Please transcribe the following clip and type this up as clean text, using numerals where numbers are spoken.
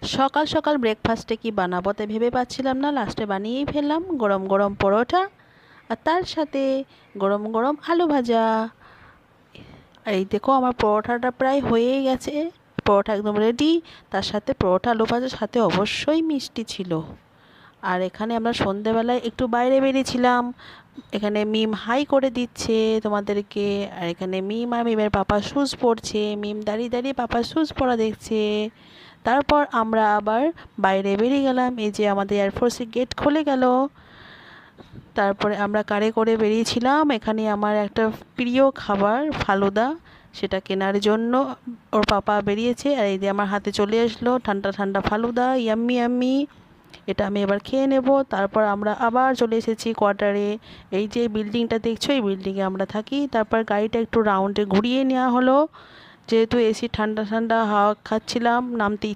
সকাল সকাল ব্রেকফাস্টে কি বানাবো তাই ভেবে পাচ্ছিলাম না, লাস্টে বানিয়েই ফেললাম গরম গরম পরোটা আর তার সাথে গরম গরম আলু ভাজা। আর এই দেখো আমার পরোটাটা প্রায় হয়েই গেছে, পরোটা একদম রেডি। তার সাথে পরোটা আলু ভাজার সাথে অবশ্যই মিষ্টি ছিল। আর এখানে আমরা সন্ধেবেলায় একটু বাইরে বেরিয়েছিলাম, এখানে মিম হাই করে দিচ্ছে তোমাদেরকে। আর এখানে মিম আর মিমের পাপা শুজ পরছে, মিম দাঁড়িয়ে দাঁড়িয়ে পাপার শুজ পরা দেখছে। তারপর আমরা আবার বাইরে বেরিয়ে গেলাম, এই যে আমাদের এয়ারফোর্সের গেট খুলে গেল। তারপরে আমরা কারে করে বেরিয়েছিলাম, এখানে আমার একটা প্রিয় খাবার ফালুদা, সেটা কেনার জন্য ওর পাপা বেরিয়েছে। আর এই যে আমার হাতে চলে আসলো ঠান্ডা ঠান্ডা ফালুদা, ইয়াম্মি ইয়াম্মি। এটা আমি এবার খেয়ে নেব। তারপর আমরা আবার চলে এসেছি কোয়ার্টারে। এই যে বিল্ডিংটা দেখছো, এই বিল্ডিংয়ে আমরা থাকি। তারপর গাড়িটা একটু রাউন্ডে ঘুরিয়ে নেওয়া হলো, যেহেতু এসি ঠান্ডা ঠান্ডা হাওয়া খাচ্ছিলাম, নামতে